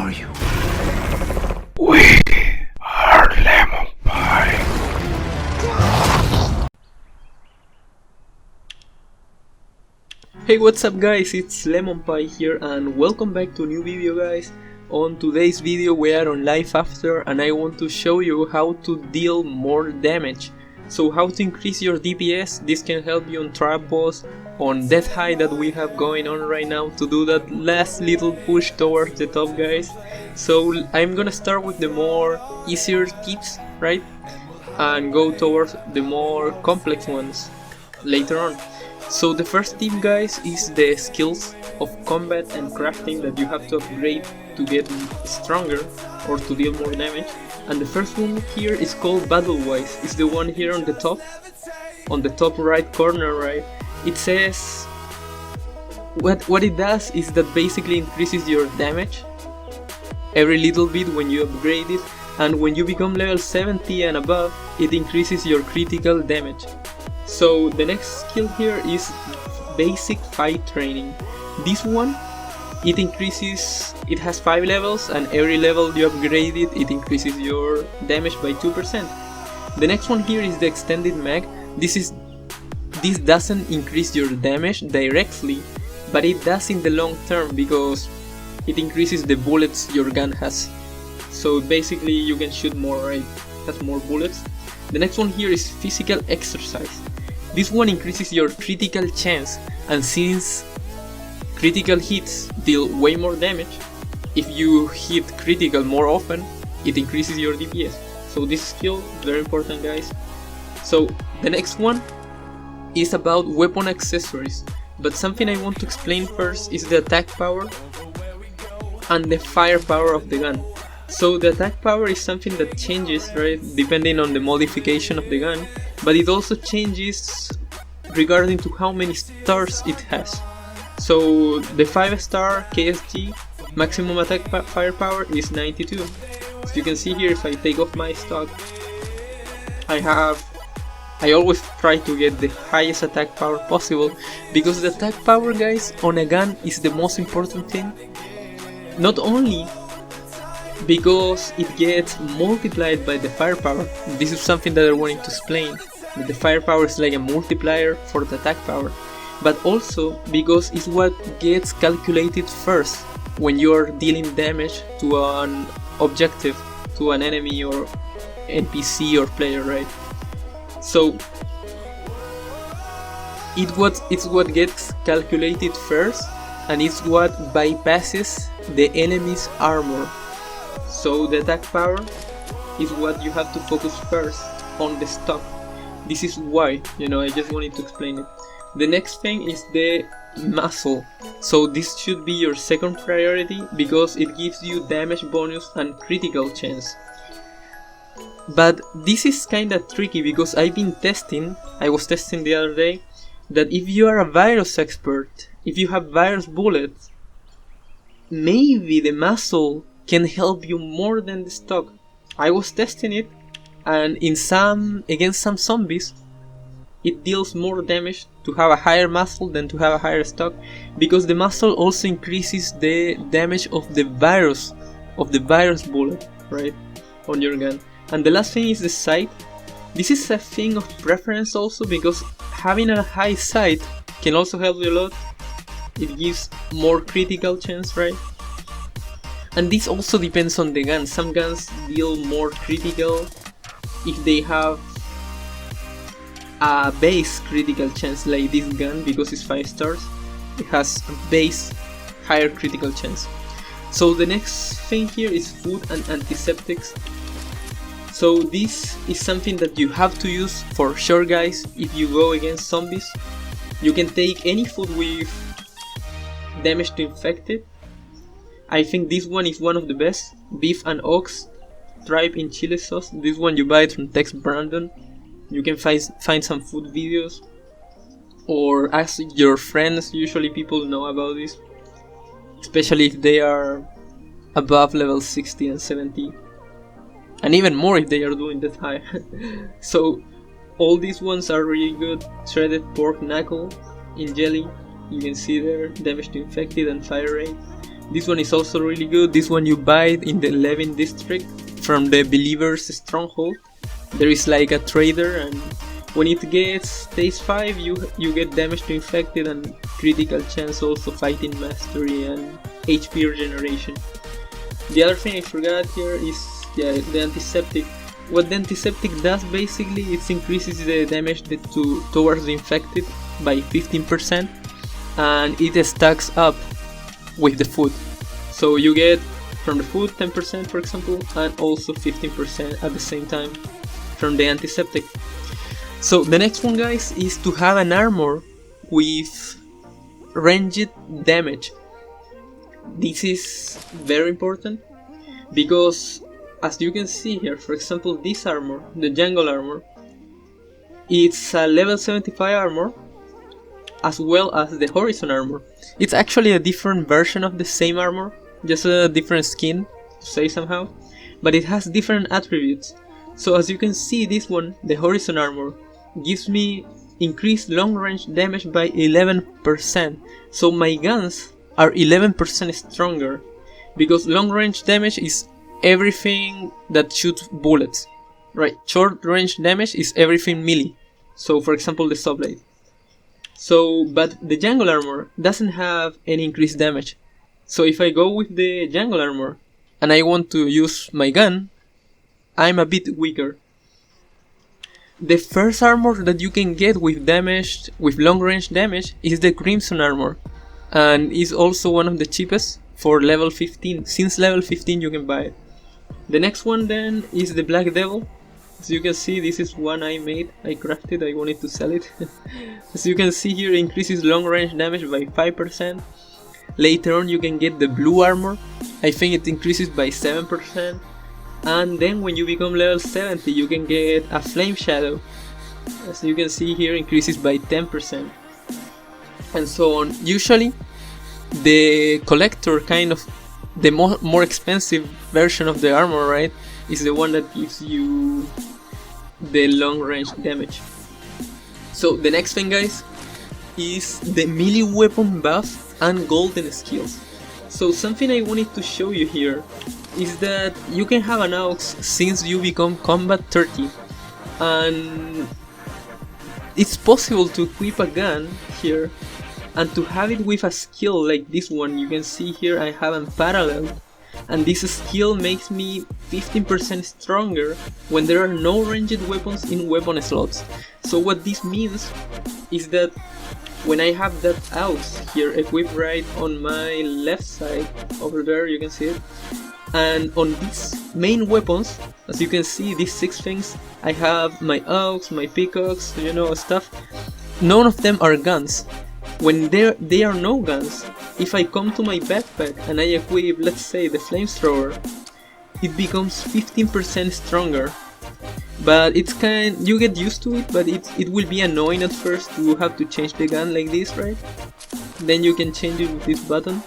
are you? We are lemon pie. Hey, what's up guys, it's Lemon Pie here and welcome back to a new video guys. On today's video we are on LifeAfter and I want to show you how to deal more damage. So how to increase your DPS. This can help you on trap boss, on death high that we have going on right now, to do that last little push towards the top guys. So I'm gonna start with the more easier tips, right, and go towards the more complex ones later on. So the first tip guys is the skills of combat and crafting that you have to upgrade to get stronger or to deal more damage. And the first one here is called Battle Wise. It's the one here on the top right corner, right? It says what it does is that basically increases your damage every little bit when you upgrade it, and when you become level 70 and above it increases your critical damage. So the next skill here is basic fight training. This one, it has 5 levels and every level you upgrade it, it increases your damage by 2%. The next one here is the extended mag. This doesn't increase your damage directly, but it does in the long term because it increases the bullets your gun has. So basically you can shoot more, right? It has more bullets. The next one here is physical exercise. This one increases your critical chance, and since critical hits deal way more damage, if you hit critical more often, it increases your DPS. So this skill is very important guys. So the next one is about weapon accessories, but something I want to explain first is the attack power and the firepower of the gun. So the attack power is something that changes, right, depending on the modification of the gun, but it also changes regarding to how many stars it has. So the 5-star KSG maximum attack firepower is 92. As you can see here, if I take off my stock, I always try to get the highest attack power possible, because the attack power guys on a gun is the most important thing. Not only because it gets multiplied by the firepower. This is something that I wanted to explain. The firepower is like a multiplier for the attack power, but also because it's what gets calculated first when you are dealing damage to an objective, to an enemy or NPC or player, right? So it's what gets calculated first, and it's what bypasses the enemy's armor. So the attack power is what you have to focus first on the stock. This is why, I just wanted to explain it. The next thing is the muscle. So this should be your second priority because it gives you damage bonus and critical chance. But this is kinda tricky because I was testing the other day, that if you are a virus expert, if you have virus bullets, maybe the muscle can help you more than the stock. I was testing it, and against some zombies it deals more damage to have a higher muscle than to have a higher stock, because the muscle also increases the damage of the virus bullet, right, on your gun. And the last thing is the sight. This is a thing of preference also, because having a high sight can also help you a lot. It gives more critical chance, right? And this also depends on the gun. Some guns deal more critical if they have a base critical chance, like this gun, because it's 5 stars. It has a base higher critical chance. So the next thing here is food and antiseptics. So this is something that you have to use for sure guys if you go against zombies. You can take any food with damage to infected. I think this one is one of the best. Beef and ox, tripe in chili sauce. This one you buy it from Tex Brandon. You can find some food videos, or ask your friends. Usually people know about this, especially if they are above level 60 and 70, and even more if they are doing that high. So all these ones are really good. Shredded pork knuckle in jelly, you can see there, damage to infected and fire rate. This one is also really good. This one you buy it in the Levin district from the Believer's Stronghold. There is like a trader, and when it gets stage 5 you get damage to infected and critical chance, also fighting mastery and HP regeneration. The other thing I forgot here is the antiseptic. What the antiseptic does basically, it increases the damage towards the infected by 15%, and it stacks up with the food. So you get from the food 10% for example, and also 15% at the same time from the antiseptic. So the next one, guys, is to have an armor with ranged damage. This is very important because, as you can see here, for example, this armor, the jungle armor, it's a level 75 armor, as well as the horizon armor. It's actually a different version of the same armor, just a different skin, to say somehow, but it has different attributes. So as you can see, this one, the horizon armor, gives me increased long range damage by 11%. So my guns are 11% stronger, because long range damage is everything that shoots bullets, right? Short range damage is everything melee. So for example the subblade. So, but the jungle armor doesn't have any increased damage. So if I go with the jungle armor and I want to use my gun, I'm a bit weaker. The first armor that you can get with long range damage is the crimson armor, and is also one of the cheapest for level 15. Since level 15 you can buy it. The next one then is the black devil. As you can see, this is one I made, I crafted, I wanted to sell it. As you can see here, it increases long range damage by 5%. Later on you can get the blue armor, I think it increases by 7%. And then when you become level 70 you can get a flame shadow. As you can see here, increases by 10%. And so on. Usually the collector, kind of the more expensive version of the armor, right, is the one that gives you the long range damage. So the next thing, guys, is the melee weapon buff and golden skills. So something I wanted to show you here is that you can have an aux since you become combat 30, and it's possible to equip a gun here and to have it with a skill like this one. You can see here I have unparalleled, and this skill makes me 15% stronger when there are no ranged weapons in weapon slots. So what this means is that when I have that aux here equipped right on my left side, over there you can see it, and on these main weapons, as you can see, these 6 things, I have my aux, my pickaxe, you know, stuff. None of them are guns. When they are no guns, if I come to my backpack and I equip, let's say, the flamethrower, it becomes 15% stronger. But it's you get used to it, but it will be annoying at first to have to change the gun like this, right? Then you can change it with this button.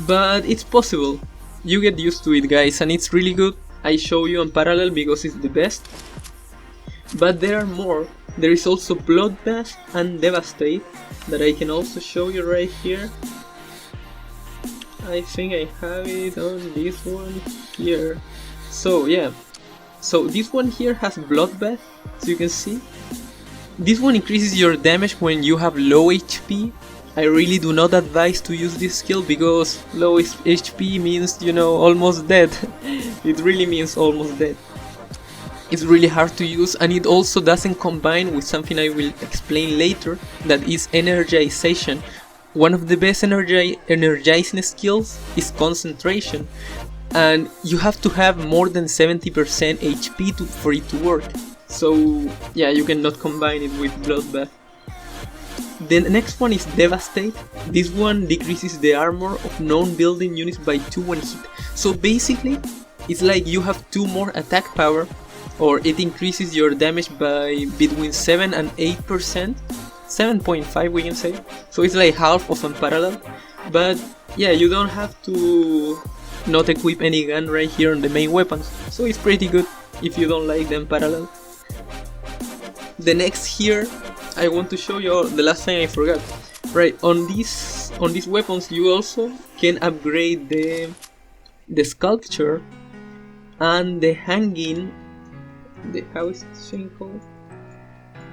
But it's possible. You get used to it, guys, and it's really good. I show you unparalleled because it's the best. But there are more. There is also Bloodbath and Devastate that I can also show you right here. I think I have it on this one here. So yeah, so this one here has Bloodbath, as you can see. This one increases your damage when you have low HP. I really do not advise to use this skill because low HP means, you know, almost dead. It really means almost dead. It's really hard to use, and it also doesn't combine with something I will explain later, that is Energization. One of the best energizing skills is concentration, and you have to have more than 70% HP for it to work. So yeah, you cannot combine it with Bloodbath. The next one is Devastate. This one decreases the armor of known building units by 2 when hit. So basically, it's like you have 2 more attack power, or it increases your damage by between 7 and 8%. 7.5 we can say. So it's like half of Unparalleled. But yeah, you don't have to not equip any gun right here on the main weapons. So it's pretty good if you don't like the Unparalleled. The next here, I want to show you the last thing I forgot. Right, on these weapons you also can upgrade the sculpture and the hanging, how is this thing called?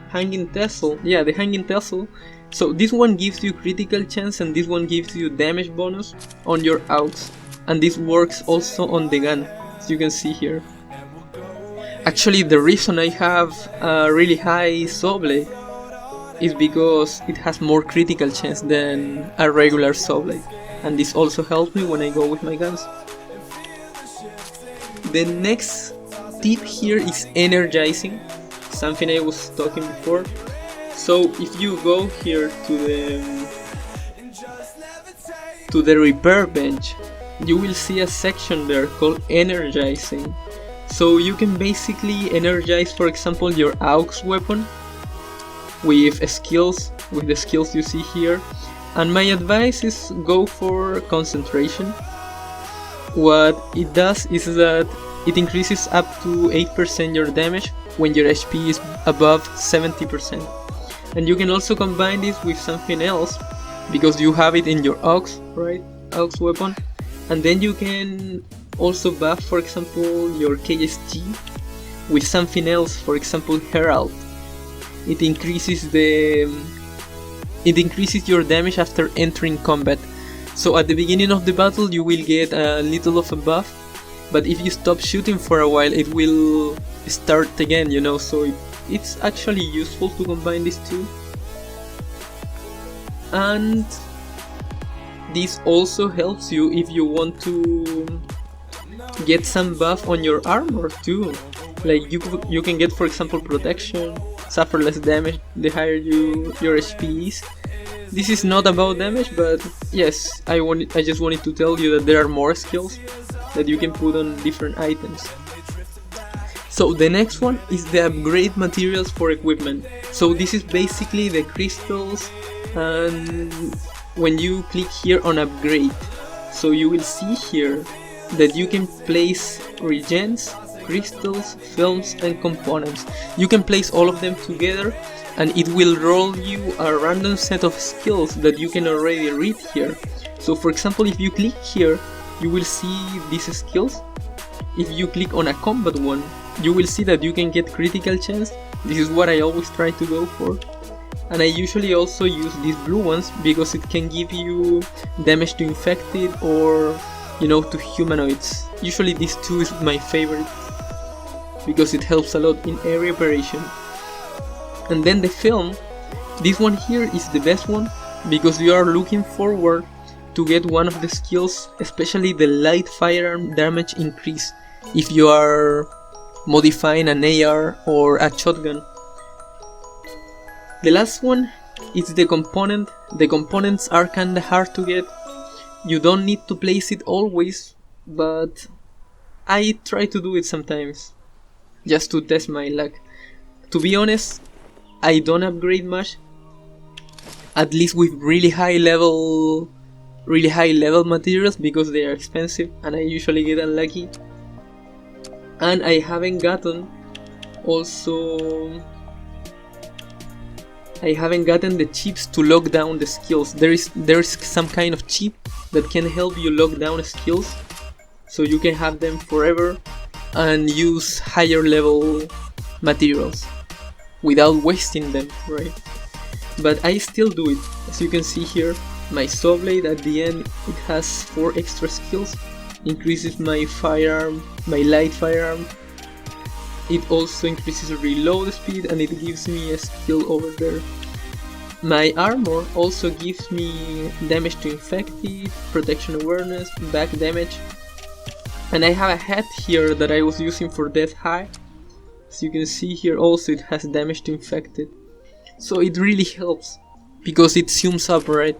Hanging tassel. Yeah, the hanging tassel. So this one gives you critical chance and this one gives you damage bonus on your AUX, and this works also on the gun, as you can see here. Actually, the reason I have a really high saw blade is because it has more critical chance than a regular saw blade, and this also helps me when I go with my guns. The next tip here is energizing, something I was talking before. So if you go here to the repair bench, you will see a section there called energizing. So you can basically energize, for example, your AUX weapon with the skills you see here. And my advice is go for concentration. What it does is that it increases up to 8% your damage when your HP is above 70%. And you can also combine this with something else, because you have it in your AUX, right? AUX weapon. And then you can also buff, for example, your KSG with something else, for example, Herald. It increases your damage after entering combat. So at the beginning of the battle you will get a little of a buff, but if you stop shooting for a while it will start again, you know, so it's actually useful to combine these two. And this also helps you if you want to get some buff on your armor too. Like you can get, for example, protection, suffer less damage the higher your HP is. This is not about damage, but yes, I just wanted to tell you that there are more skills that you can put on different items. So the next one is the upgrade materials for equipment. So this is basically the crystals, and when you click here on upgrade, so you will see here that you can place regens, crystals, films and components. You can place all of them together and it will roll you a random set of skills that you can already read here. So for example, if you click here, you will see these skills. If you click on a combat one, you will see that you can get critical chance. This is what I always try to go for. And I usually also use these blue ones because it can give you damage to infected or, you know, to humanoids. Usually these two is my favorite because it helps a lot in area operation. And then the film, this one here is the best one because you are looking forward to get one of the skills, especially the light firearm damage increase if you are modifying an AR or a shotgun. The last one is the component. The components are kinda hard to get. You don't need to place it always, but I try to do it sometimes just to test my luck. To be honest, I don't upgrade much, at least with really high level materials, because they are expensive and I usually get unlucky. And I haven't gotten the chips to lock down the skills. There is some kind of chip that can help you lock down skills, so you can have them forever and use higher level materials without wasting them, right? But I still do it. As you can see here, my saw blade at the end, it has 4 extra skills. Increases my firearm, my light firearm. It also increases reload speed and it gives me a skill over there. My armor also gives me damage to infected, protection awareness, back damage. And I have a hat here that I was using for death high. As you can see here also it has damage to infected. So it really helps because it zooms up, right?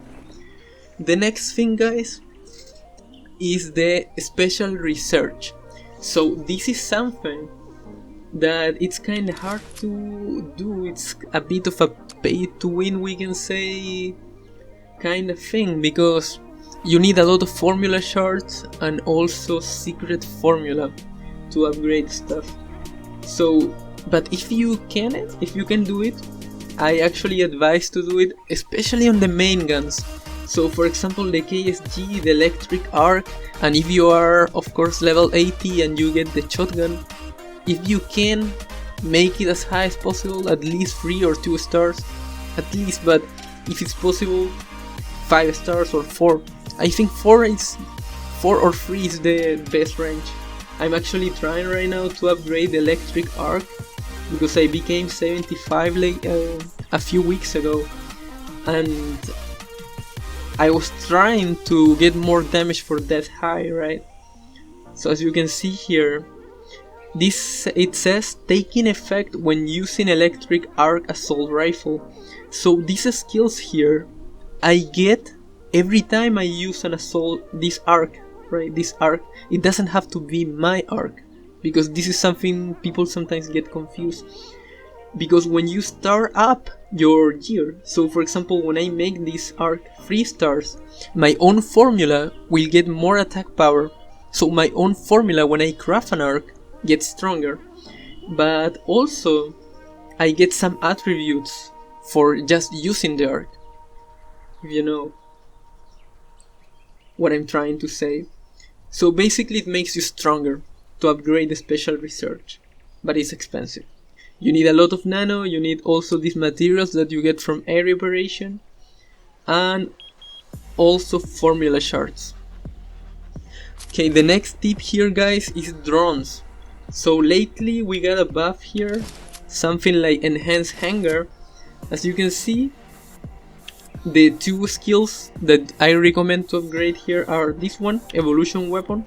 The next thing, guys, is the special research. So this is something that it's kind of hard to do. It's a bit of a pay to win, we can say, kind of thing, because you need a lot of formula shards and also secret formula to upgrade stuff. So, but if you can do it, I actually advise to do it, especially on the main guns. So for example the KSG, the electric arc, and if you are of course level 80 and you get the shotgun, if you can make it as high as possible, at least 3 or 2 stars, at least, but if it's possible 5 stars or 4. I think 4 or 3 is the best range. I'm actually trying right now to upgrade the electric arc because I became 75 like a few weeks ago, and I was trying to get more damage for that high, right? So as you can see here, it says taking effect when using electric arc assault rifle. So these skills here I get every time I use an assault, this arc, right? This arc, it doesn't have to be my arc, because this is something people sometimes get confused. Because when you start up your gear, so for example when I make this arc 3 stars, my own formula will get more attack power. So my own formula when I craft an arc gets stronger, but also I get some attributes for just using the arc, if you know what I'm trying to say. So basically it makes you stronger to upgrade the special research, but it's expensive. You need a lot of nano, you need also these materials that you get from area operation, and also formula shards. Okay, the next tip here guys is drones. So lately we got a buff here, something like enhanced hangar. As you can see, the 2 skills that I recommend to upgrade here are this one, evolution weapon,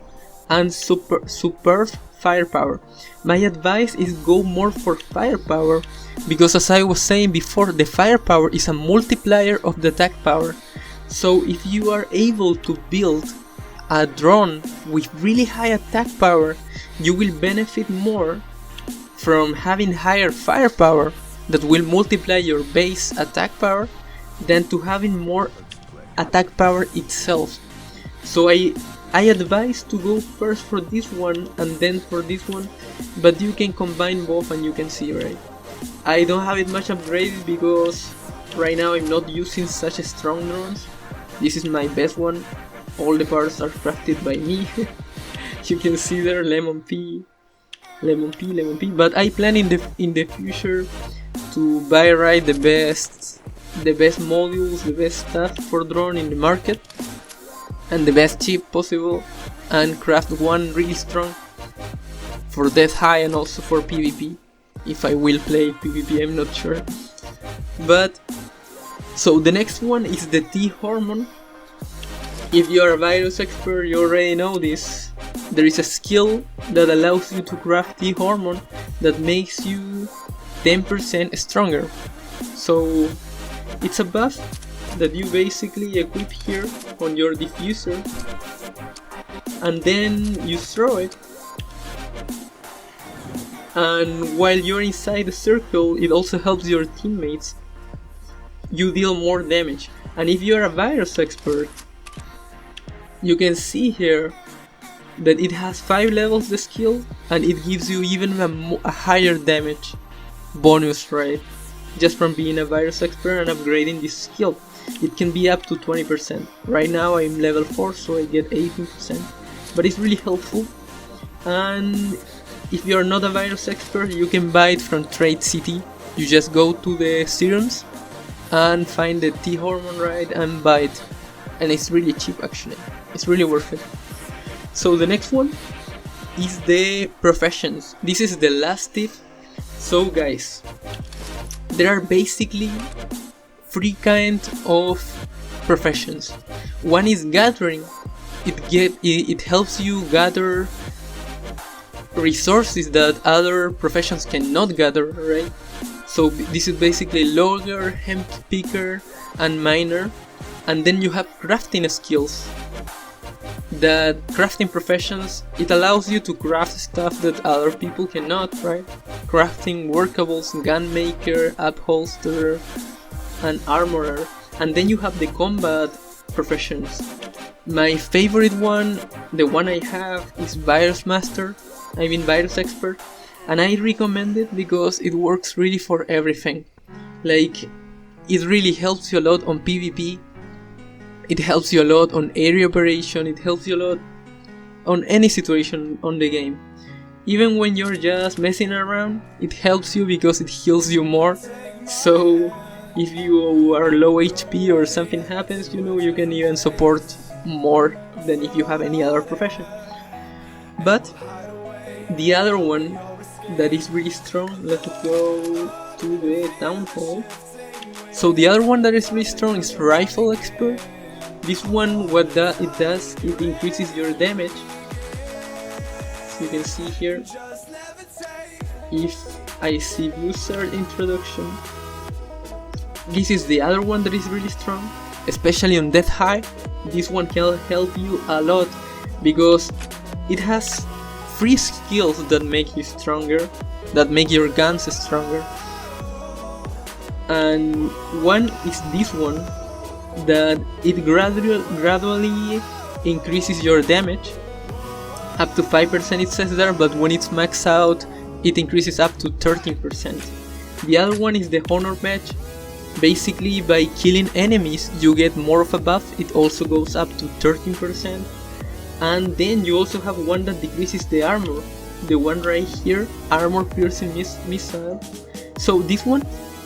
and superb firepower. My advice is go more for firepower, because as I was saying before, the firepower is a multiplier of the attack power. So if you are able to build a drone with really high attack power, you will benefit more from having higher firepower that will multiply your base attack power than to having more attack power itself. So I advise to go first for this one and then for this one, but you can combine both and you can see, right? I don't have it much upgraded because right now I'm not using such strong drones. This is my best one. All the parts are crafted by me. You can see there lemon pea, but I plan in the future to buy right the best modules, the best stuff for drone in the market, and the best chip possible, and craft one really strong for death high and also for PvP. If I will play PvP, I'm not sure. But so the next one is the T-hormone. If you are a virus expert, you already know this. There is a skill that allows you to craft T-hormone that makes you 10% stronger. So it's a buff that you basically equip here on your diffuser, and then you throw it, and while you're inside the circle it also helps your teammates. You deal more damage, and if you're a virus expert, you can see here that it has 5 levels the skill, and it gives you even a higher damage bonus, right? Just from being a virus expert and upgrading this skill. It can be up to 20%. Right now I'm level 4, so I get 18%, but it's really helpful. And if you're not a virus expert, you can buy it from Trade City. You just go to the serums and find the T-hormone, right, and buy it. And it's really cheap actually. It's really worth it. So the next one is the professions. This is the last tip. So guys, there are basically 3 kinds of professions. One is gathering. It helps you gather resources that other professions cannot gather, right? So this is basically logger, hemp picker, and miner. And then you have crafting skills. That crafting professions, it allows you to craft stuff that other people cannot, right? Crafting workables, gun maker, upholster, and armorer. And then you have the combat professions. My favorite one, the one I have, is virus master. I mean virus expert, and I recommend it because it works really for everything. Like, it really helps you a lot on PvP. It helps you a lot on area operation. It helps you a lot on any situation on the game. Even when you're just messing around, it helps you because it heals you more. So if you are low HP or something happens, you know, you can even support more than if you have any other profession. But the other one that is really strong, let's go to the town hall. So the other one that is really strong is Rifle Expert. This one, what it does, it increases your damage. You can see here, if I see Blizzard introduction, this is the other one that is really strong, especially on Death High. This one can help you a lot because it has 3 skills that make you stronger, that make your guns stronger. And one is this one, that it gradually increases your damage up to 5%, it says there, but when it's maxed out it increases up to 13%. The other one is the Honor Badge. Basically, by killing enemies you get more of a buff. It also goes up to 13%. And then you also have one that decreases the armor, the one right here, armor piercing missile. So this one,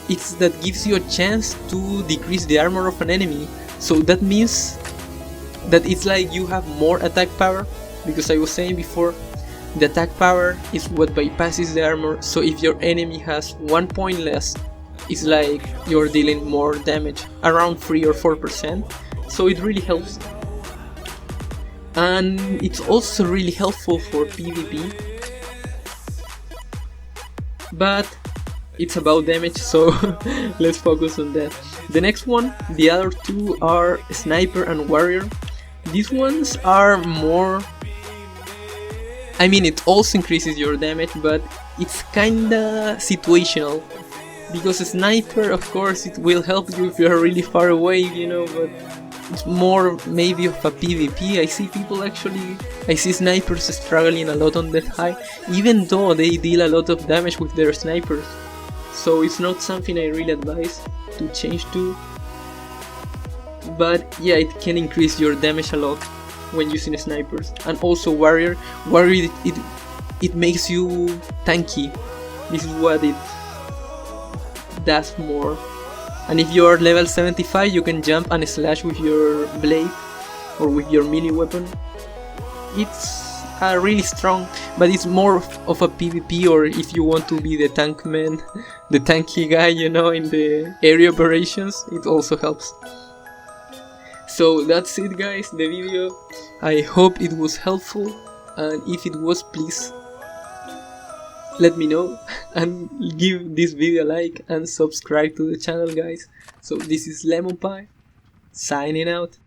it's that gives you a chance to decrease the armor of an enemy. So that means that it's like you have more attack power, because I was saying before, the attack power is what bypasses the armor. So if your enemy has 1 point less, it's like you're dealing more damage, around 3 or 4%. So it really helps. And it's also really helpful for PvP, but it's about damage, so let's focus on that. The next one, the other two are Sniper and Warrior. These ones are more, I mean, it also increases your damage, but it's kinda situational. Because a Sniper, of course, it will help you if you're really far away, you know, but it's more maybe of a PvP. I see snipers struggling a lot on Death High, even though they deal a lot of damage with their snipers. So it's not something I really advise to change to. But yeah, it can increase your damage a lot when using snipers. And also Warrior, it makes you tanky. This is what it does more. And if you are level 75, you can jump and slash with your blade or with your melee weapon. It's really strong, but it's more of a PvP, or if you want to be the tank man, the tanky guy, you know, in the area operations, it also helps. So that's it guys, the video. I hope it was helpful, and if it was, please let me know and give this video a like and subscribe to the channel guys. So this is Lemon Pie signing out.